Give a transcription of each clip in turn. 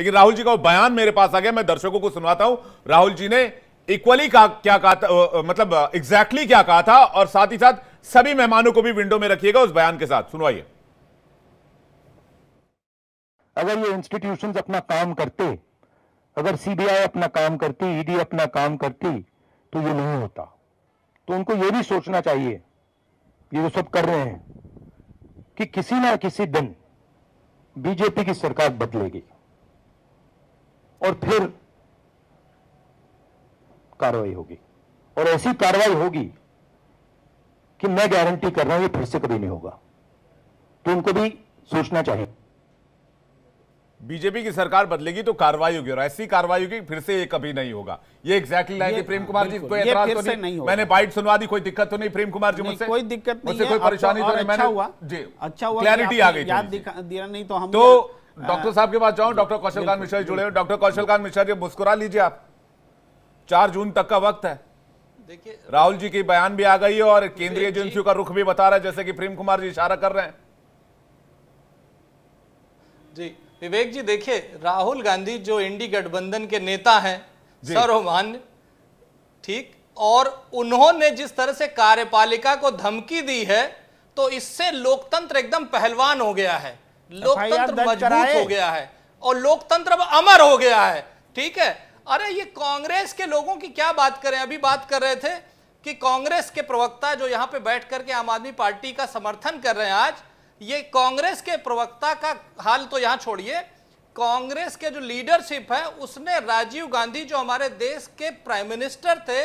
लेकिन राहुल जी का वो बयान मेरे पास आ गया, मैं दर्शकों को सुनवाता हूं। राहुल जी ने इक्वली क्या कहा था, मतलब एग्जैक्टली क्या कहा था, और साथ ही साथ सभी मेहमानों को भी विंडो में रखिएगा उस बयान के साथ। सुनवाइए। अगर ये इंस्टीट्यूशंस अपना काम करते, अगर सीबीआई अपना काम करती, ईडी अपना काम करती, तो ये नहीं होता। तो उनको ये भी सोचना चाहिए, ये जो सब कर रहे हैं, कि किसी ना किसी दिन बीजेपी की सरकार बदलेगी और फिर कार्रवाई होगी, और ऐसी कार्रवाई होगी कि मैं गारंटी कर रहा हूं ये फिर से कभी नहीं होगा। तो उनको भी सोचना चाहिए। बीजेपी की सरकार बदलेगी तो कार्रवाई होगी, और ऐसी कार्रवाई होगी फिर से ये कभी नहीं होगा। ये एग्जैक्टली लाइन है प्रेम कुमार जी, कोई एतराज तो नहीं? मैंने बाइट सुनवा दी, कोई दिक्कत तो नहीं प्रेम कुमार जी? मुझसे कोई दिक्कत नहीं, मुझसे कोई परेशानी तो नहीं? अच्छा हुआ जी, अच्छा हुआ, क्लैरिटी आ गई। याद दिया नहीं तो हम। तो डॉक्टर साहब के पास जाऊं, डॉक्टर कौशल कांत मिश्रा जुड़े हुए। डॉक्टर कौशल कांत मिश्रा जी, मुस्कुरा लीजिए आप, 4 जून तक का वक्त है। देखिए, राहुल जी की बयान भी आ गई है और केंद्रीय एजेंसियों का रुख भी बता रहा है, जैसे कि प्रेम कुमार जी इशारा कर रहे हैं। जी विवेक जी, देखिए राहुल गांधी जो इंडी गठबंधन के नेता हैं, सर्वमान्य, ठीक, और उन्होंने जिस तरह से कार्यपालिका को धमकी दी है, तो इससे लोकतंत्र एकदम पहलवान हो गया है, लोकतंत्र मजबूत हो गया है और लोकतंत्र अब अमर हो गया है। ठीक है, अरे ये कांग्रेस के लोगों की क्या बात करें, अभी बात कर रहे थे कि कांग्रेस के प्रवक्ता जो यहां पे बैठ करके आम आदमी पार्टी का समर्थन कर रहे हैं आज, ये कांग्रेस के प्रवक्ता का हाल तो यहां छोड़िए, कांग्रेस के जो लीडरशिप है उसने राजीव गांधी जो हमारे देश के प्राइम मिनिस्टर थे,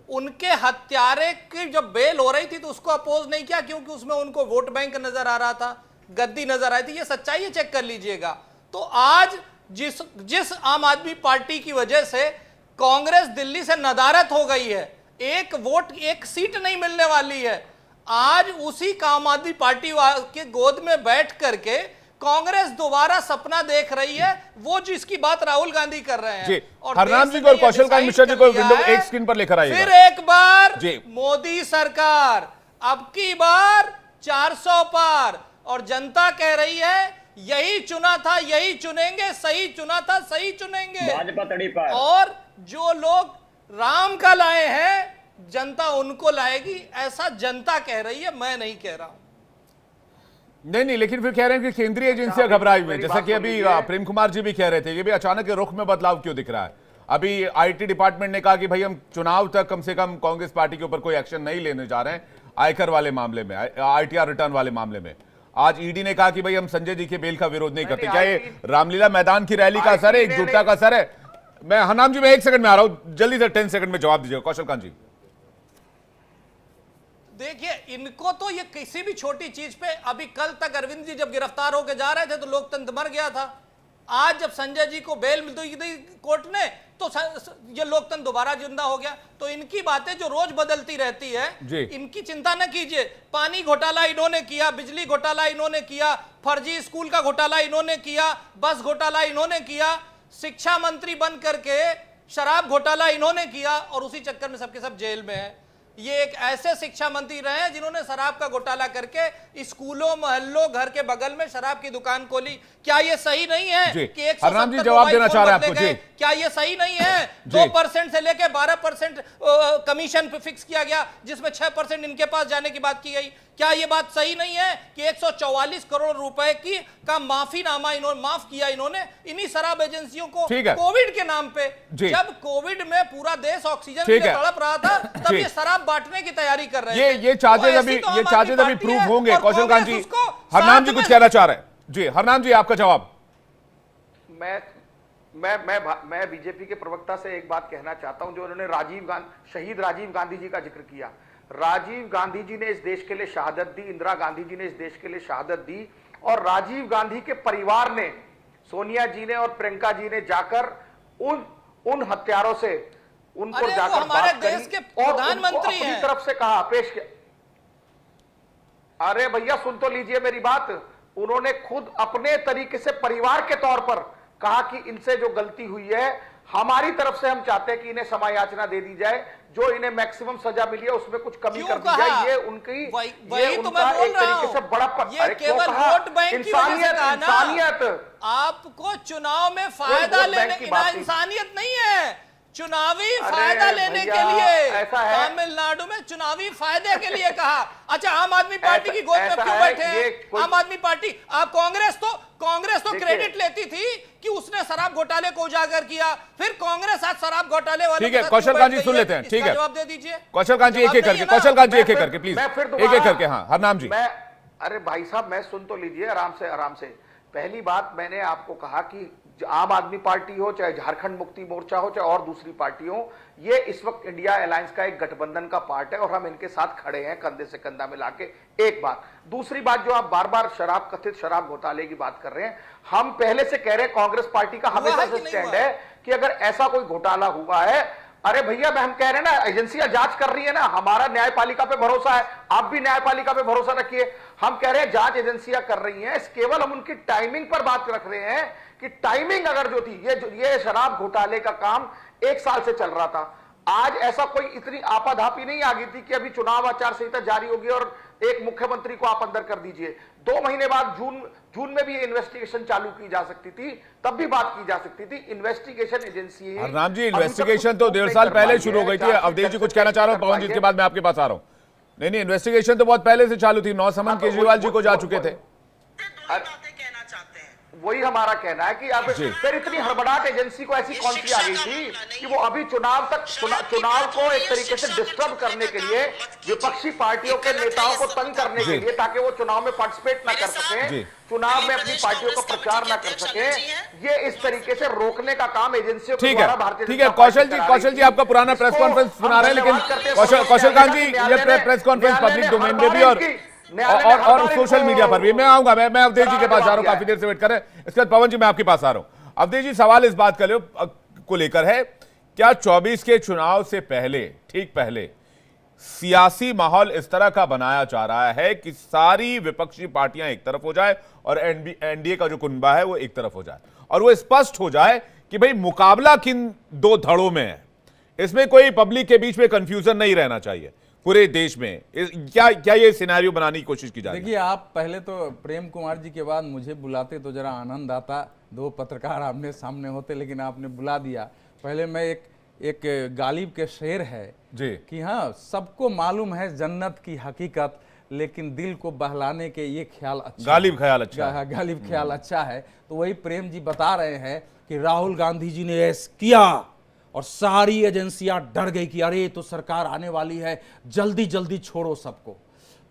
उनके हत्यारे की जब बेल हो रही थी तो उसको अपोज नहीं किया, क्योंकि उसमें उनको वोट बैंक नजर आ रहा था, गद्दी नजर आई थी। ये सच्चाई है, चेक कर लीजिएगा। तो आज जिस आम आदमी पार्टी की वजह से कांग्रेस दिल्ली से नदारत हो गई है, एक वोट एक सीट नहीं मिलने वाली है, आज उसी आम आदमी पार्टी के गोद में बैठ करके कांग्रेस दोबारा सपना देख रही है, वो जिसकी बात राहुल गांधी कर रहे हैं। और हरनाम जी को और कौशल कांत मिश्रा जी को विंडो एक स्क्रीन पर लेकर आइएगा। फिर एक बार मोदी सरकार, अब की बार 400 पार, और जनता कह रही है यही चुना था, यही चुनेंगे, सही चुना था, सही चुनेंगे। भाजपा तड़ी पार। और जो लोग राम का लाए हैं, जनता उनको लाएगी, ऐसा जनता कह रही है, मैं नहीं कह रहा हूं। नहीं, लेकिन फिर कह रहे हैं कि केंद्रीय एजेंसियां घबराई हुई, जैसा कि अभी प्रेम कुमार जी भी कह रहे थे, ये भी अचानक रुख में बदलाव क्यों दिख रहा है? अभी आईटी डिपार्टमेंट ने कहा कि भाई हम चुनाव तक कम से कम कांग्रेस पार्टी के ऊपर कोई एक्शन नहीं लेने जा रहे हैं, आयकर वाले मामले में, आईटीआर रिटर्न वाले मामले में। आज ईडी ने कहा कि भाई हम संजय जी के बेल का विरोध नहीं करते। क्या ये रामलीला मैदान की रैली का असर है, एकजुटता का असर है? मैं हरनाम जी में 1 सेकंड में आ रहा हूं, जल्दी से 10 सेकंड में जवाब दीजिएगा कौशल कांत जी। देखिए, इनको तो ये किसी भी छोटी चीज पे, अभी कल तक अरविंद जी जब गिरफ्तार होकर जा रहे थे तो लोकतंत्र मर गया था। आज जब संजय जी को बेल मिल गई कोर्ट ने, तो ये लोकतंत्र दोबारा जिंदा हो गया। तो इनकी बातें जो रोज बदलती रहती है, इनकी चिंता न कीजिए। पानी घोटाला इन्होंने किया, बिजली घोटाला इन्होंने किया, फर्जी स्कूल का घोटाला इन्होंने किया, बस घोटाला इन्होंने किया, शिक्षा मंत्री बन करके शराब घोटाला इन्होंने किया, और उसी चक्कर में सबके सब जेल में है। ये एक ऐसे शिक्षा मंत्री रहे हैं जिन्होंने शराब का घोटाला करके स्कूलों, मोहल्लों, घर के बगल में शराब की दुकान खोली। क्या ये सही नहीं है कि 170 जवाब देना चाह रहे हैं आपको? क्या ये सही नहीं है 2% से लेके 12% कमीशन पे फिक्स किया गया, जिसमें 6% इनके पास जाने की बात की गई? क्या ये बात सही नहीं है कि 144 करोड़ रुपए की का माफीनामा इन्होंने माफ किया इन्होंने इन्हीं शराब एजेंसियों को कोविड के नाम पे? जब कोविड में पूरा देश ऑक्सीजन के लिए तड़प रहा था, तब ये शराब बांटने की तैयारी कर रहे हैं। ये चार्जेस अभी प्रूव होंगे। कौशल कांत जी, हरनाम जी कुछ कहना चाह रहे हैं। जी हरनाम जी, आपका जवाब। मैं बीजेपी के प्रवक्ता से एक बात कहना चाहता हूं, जो उन्होंने शहीद राजीव गांधी जी का जिक्र किया। राजीव गांधी जी ने इस देश के लिए शहादत दी, इंदिरा गांधी जी ने इस देश के लिए शहादत दी, और राजीव गांधी के परिवार ने, सोनिया जी ने और प्रियंका जी ने जाकर उन हत्यारों से उनको जाकर हमारे देश के प्रधानमंत्री अपनी तरफ से कहा, पेश किया। अरे भैया सुन तो लीजिए मेरी बात। उन्होंने खुद अपने तरीके से परिवार के तौर पर कहा कि इनसे जो गलती हुई है हमारी तरफ से हम चाहते हैं कि इन्हें समय याचना दे दी जाए, जो इन्हें मैक्सिमम सजा मिली है उसमें कुछ कमी कर दी जाए। ये उनकी वही तो मैं बोल रहा हूं, ये केवल वोट बैंक की वजह से कहा ना, आपको चुनाव में फायदा लेने की ना, इंसानियत नहीं है, चुनावी फायदा लेने के लिए तमिलनाडु में चुनावी फायदे के लिए कहा। अच्छा, आम आदमी पार्टी की गोद में क्यों बैठे हैं? आम आदमी पार्टी, आप कांग्रेस तो क्रेडिट लेती थी कि उसने शराब घोटाले को उजागर किया, फिर कांग्रेस आज शराब घोटाले वाले। ठीक है, कौशल कांत जी सुन लेते हैं। ठीक है, जवाब दे दीजिए कौशल कांत जी, एक एक करके, कौशल कांत जी एक एक करके प्लीज, एक एक करके। हाँ, हरनाम जी। अरे भाई साहब, मैं सुन तो लीजिए आराम से। पहली बात, मैंने आपको कहा कि आम आदमी पार्टी हो, चाहे झारखंड मुक्ति मोर्चा हो, चाहे और दूसरी पार्टी हो, ये इस वक्त इंडिया अलायंस का एक गठबंधन का पार्ट है और हम इनके साथ खड़े हैं कंधे से कंधा मिला के। एक बात। दूसरी बात, जो आप बार बार कथित शराब घोटाले की बात कर रहे हैं, हम पहले से कह रहे हैं, कांग्रेस पार्टी का हमेशा से स्टैंड है कि अगर ऐसा कोई घोटाला हुआ है, अरे भैया हम कह रहे हैं ना, एजेंसियां जांच कर रही है ना, हमारा न्यायपालिका पे भरोसा है, आप भी न्यायपालिका पे भरोसा रखिए। हम कह रहे हैं जांच एजेंसियां कर रही हैं, केवल हम उनकी टाइमिंग पर बात रख रहे हैं कि टाइमिंग अगर जो थी, ये शराब घोटाले का काम 1 साल से चल रहा था। आज ऐसा कोई इतनी आपाधापी नहीं आ गई थी कि अभी चुनाव आचार संहिता जारी होगी और एक मुख्यमंत्री को आप अंदर कर दीजिए। 2 महीने बाद जून में भी इन्वेस्टिगेशन चालू की जा सकती थी, तब भी बात की जा सकती थी। Investigation agency, Ram ji, investigation तो 1.5 साल पहले शुरू हो गई थी। अवधेश जी कुछ कहना चाह रहे हो? पवन जी, इसके बाद मैं आपके पास आ रहा हूं। नहीं, इन्वेस्टिगेशन तो बहुत पहले से चालू थी, 9 समन केजरीवाल जी को जा चुके थे। वही हमारा कहना है कि अब फिर इतनी हड़बड़ाहट एजेंसी को ऐसी कौन सी आ गई थी कि वो अभी चुनाव को एक तरीके से डिस्टर्ब करने के लिए, विपक्षी पार्टियों के नेताओं को तंग करने के लिए, ताकि वो चुनाव में पार्टिसिपेट ना कर सके, चुनाव में अपनी पार्टियों का प्रचार ना कर सके, ये इस तरीके से रोकने का काम एजेंसियों के द्वारा भारतीय ठीक है। कौशल जी आपका पुराना प्रेस कॉन्फ्रेंस सुना रहे हैं, लेकिन कौशल कांत जी, ये प्रेस कॉन्फ्रेंस पब्लिक डोमेन में भी और सोशल मीडिया पर भी। मैं आऊंगा, मैं अवधेश जी के पास जा रहा हूं, काफी देर से वेट कर रहे हैं। इसके बाद पवन जी मैं आपके पास आ रहा हूं। अवधेश जी, सवाल इस बात को लेकर है, क्या 24 के चुनाव से पहले, ठीक पहले, सियासी माहौल इस तरह का बनाया जा रहा है कि सारी विपक्षी पार्टियां एक तरफ हो जाए और एनडीए का जो कुनबा है वो एक तरफ हो जाए, और वो स्पष्ट हो जाए कि भाई मुकाबला किन 2 धड़ों में है? इसमें कोई पब्लिक के बीच में कंफ्यूजन नहीं रहना चाहिए पूरे देश में। क्या ये सिनेरियो बनाने की कोशिश की जाए? देखिए, आप पहले तो प्रेम कुमार जी के बाद मुझे बुलाते तो जरा आनंद आता, 2 पत्रकार आमने सामने होते, लेकिन आपने बुला दिया। पहले मैं एक गालिब के शेर है जी कि हाँ, सबको मालूम है जन्नत की हकीकत, लेकिन दिल को बहलाने के ये ख्याल अच्छा, गालिब ख्याल अच्छा है। गालिब ख्याल अच्छा है। तो वही प्रेम जी बता रहे हैं कि राहुल गांधी जी ने ऐसा किया और सारी एजेंसियां डर गई कि अरे तो सरकार आने वाली है, जल्दी जल्दी छोड़ो सबको।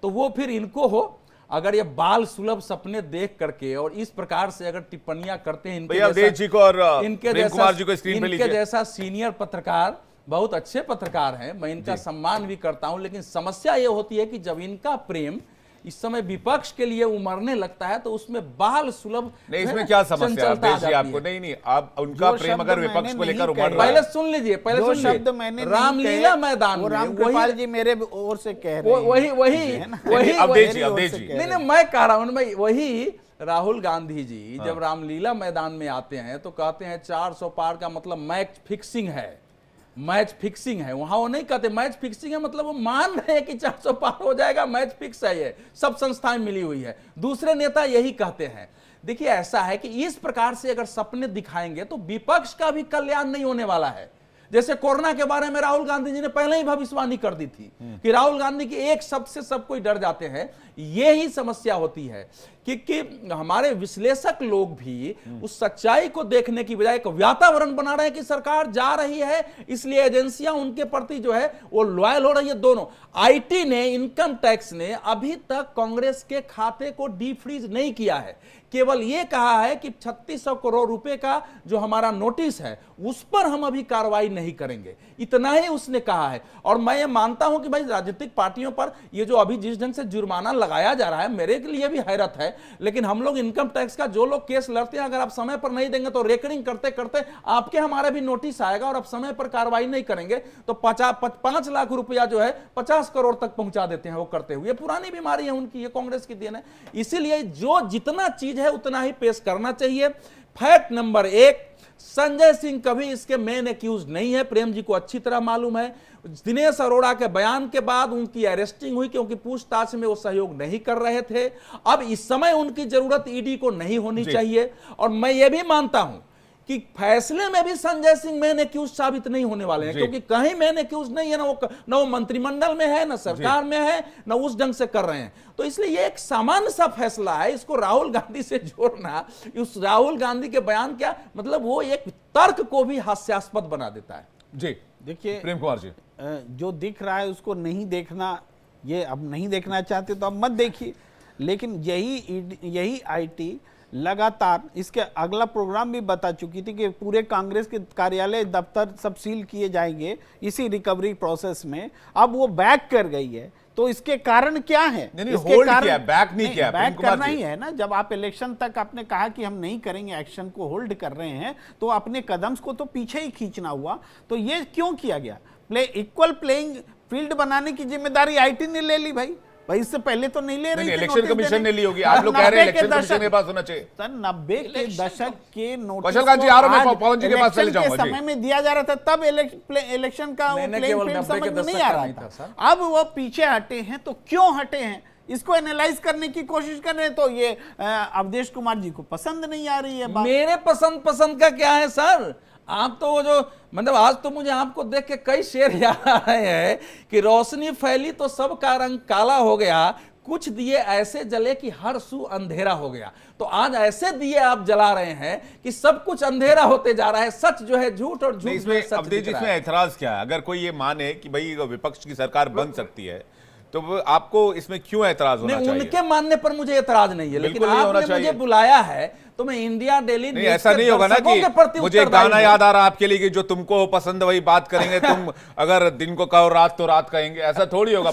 तो वो फिर इनको हो, अगर ये बाल सुलभ सपने देख करके और इस प्रकार से अगर टिप्पणियां करते हैं इनके जैसा सीनियर पत्रकार, बहुत अच्छे पत्रकार हैं, मैं इनका सम्मान भी करता हूं, लेकिन समस्या ये होती है कि जब इनका प्रेम इस समय विपक्ष के लिए उमरने लगता है तो उसमें बाल सुलभ नहीं, इसमें क्या समस्या है आपको? नहीं, आप उनका प्रेम अगर विपक्ष को लेकर उमड़ रहा है, पहले सुन लीजिए, पहले शब्द मैंने रामलीला मैदान में रामकृपाल जी मेरे ओर से कह रहे हैं, वही अवधेश जी नहीं, मैं कह रहा हूं, मैं वही राहुल गांधी जी जब रामलीला मैदान में आते हैं तो कहते हैं 400 पार का मतलब मैच फिक्सिंग है, मैच फिक्सिंग है। वहां वो नहीं कहते मैच फिक्सिंग है, मतलब वो मान रहे हैं कि 400 पार हो जाएगा, मैच फिक्स है, ये सब संस्थाएं मिली हुई है। दूसरे नेता यही कहते हैं। देखिए, ऐसा है कि इस प्रकार से अगर सपने दिखाएंगे तो विपक्ष का भी कल्याण नहीं होने वाला है। जैसे कोरोना के बारे में राहुल गांधी जी ने पहले ही भविष्यवाणी कर दी थी कि राहुल गांधी के एक शब्द से सब कोई डर जाते हैं। ये ही समस्या होती है कि हमारे विश्लेषक लोग भी उस सच्चाई को देखने की बजाय एक वातावरण बना रहे हैं कि सरकार जा रही है, इसलिए एजेंसियां उनके प्रति जो है वो लॉयल हो रही है। दोनों, आईटी ने, इनकम टैक्स ने अभी तक कांग्रेस के खाते को डीफ्रीज नहीं किया है, केवल ये कहा है कि 3600 करोड़ रुपए का जो हमारा नोटिस है उस पर हम अभी कार्रवाई नहीं करेंगे, इतना ही उसने कहा है। और मैं ये मानता हूं कि भाई राजनीतिक पार्टियों पर ये जो अभी जिस ढंग से जुर्माना लगाया जा रहा है, मेरे के लिए भी हैरत है, लेकिन हम लोग इनकम टैक्स का जो लोग केस लड़ते हैं, अगर आप समय पर नहीं देंगे तो रेकरिंग करते करते आपके हमारे भी नोटिस आएगा और आप समय पर कार्रवाई नहीं करेंगे तो 5 लाख रुपया जो है 50 करोड़ तक पहुंचा देते हैं वो करते हुए। पुरानी बीमारी है उनकी, ये कांग्रेस की देन है। इसीलिए जो जितना चीज है उतना ही पेश करना चाहिए। फैक्ट नंबर 1, संजय सिंह कभी इसके मेन एक्यूज नहीं है, प्रेम जी को अच्छी तरह मालूम है। दिनेश अरोड़ा के बयान के बाद उनकी अरेस्टिंग हुई क्योंकि पूछताछ में वो सहयोग नहीं कर रहे थे। अब इस समय उनकी जरूरत ईडी को नहीं होनी चाहिए। और मैं ये भी मानता हूं कि फैसले में भी संजय सिंह मेन एक्यूज साबित नहीं होने वाले हैं, क्योंकि कहीं मेन एक्यूज नहीं है, ना वो मंत्रिमंडल में है, ना सरकार में है, ना उस ढंग से कर रहे हैं। तो इसलिए ये एक सामान्य सा फैसला है, इसको राहुल गांधी से जोड़ना, उस राहुल गांधी के बयान क्या मतलब, वो एक तर्क को भी हास्यास्पद बना देता है। जी देखिए प्रेम कुमार जी, जो दिख रहा है उसको नहीं देखना, ये अब नहीं देखना चाहते तो अब मत देखिए, लेकिन यही आईटी लगातार, इसके अगला प्रोग्राम भी बता चुकी थी कि पूरे कांग्रेस के कार्यालय दफ्तर सब सील किए जाएंगे इसी रिकवरी प्रोसेस में। अब वो बैक कर गई है, तो इसके कारण क्या है? नहीं, इसके होल्ड कारण किया, बैक नहीं किया, प्रेम बैक कुमार करना जी। ही है ना। जब आप इलेक्शन तक आपने कहा कि हम नहीं करेंगे, एक्शन को होल्ड कर रहे हैं, तो अपने कदम को तो पीछे ही खींचना हुआ। तो ये क्यों किया गया? इक्वल प्लेइंग फील्ड बनाने की जिम्मेदारी आईटी ने ले ली भाई इससे पहले तो नहीं ले रही थी। इलेक्शन कमीशन ने ली होगी, आप लोग कह रहे हैं इलेक्शन कमीशन के पास होना चाहिए। सर 90 के दशक के नोटिस कौशल कांत जी, आ रहा हूं मैं पवन जी के पास चले जाऊंगा जी। समय में दिया जा रहा था, तब इलेक्शन का वो मैंने प्लेइंग केवल फील्ड 90 के समझ में दशक नहीं आ का रहा नहीं था, था। सर। अब वो पीछे हटे हैं, तो क्यों हटे हैं इसको एनालाइज करने की कोशिश कर रहे हैं। तो ये अवधेश कुमार जी को पसंद नहीं आ रही है बात। मेरे पसंद का क्या है सर? आप तो वो जो मतलब आज तो मुझे आपको देख के कई शेर याद आ रहे हैं कि रोशनी फैली तो सबका रंग काला हो गया, कुछ दिए ऐसे जले कि हर सू अंधेरा हो गया। तो आज ऐसे दिए आप जला रहे हैं कि सब कुछ अंधेरा होते जा रहा है, सच जो है झूठ और झूठ जो है इसमें सच अवधेश दिख जी, रहा इसमें है। ऐतराज क्या है? अगर कोई ये माने कि भाई विपक्ष की सरकार बन सकती है, तो वो आपको इसमें क्यों ऐतराज होना नहीं, चाहिए? उनके मानने पर मुझे ऐतराज नहीं है, लेकिन बिल्कुल नहीं होना आपने मुझे चाहिए। बुलाया है तो मैं इंडिया डेली नहीं, ऐसा नहीं होगा ना कि मुझे एक गाना याद आ रहा आपके लिए कि जो तुमको पसंद वही बात करेंगे, तुम अगर दिन को कहो रात तो रात कहेंगे, ऐसा थोड़ी होगा।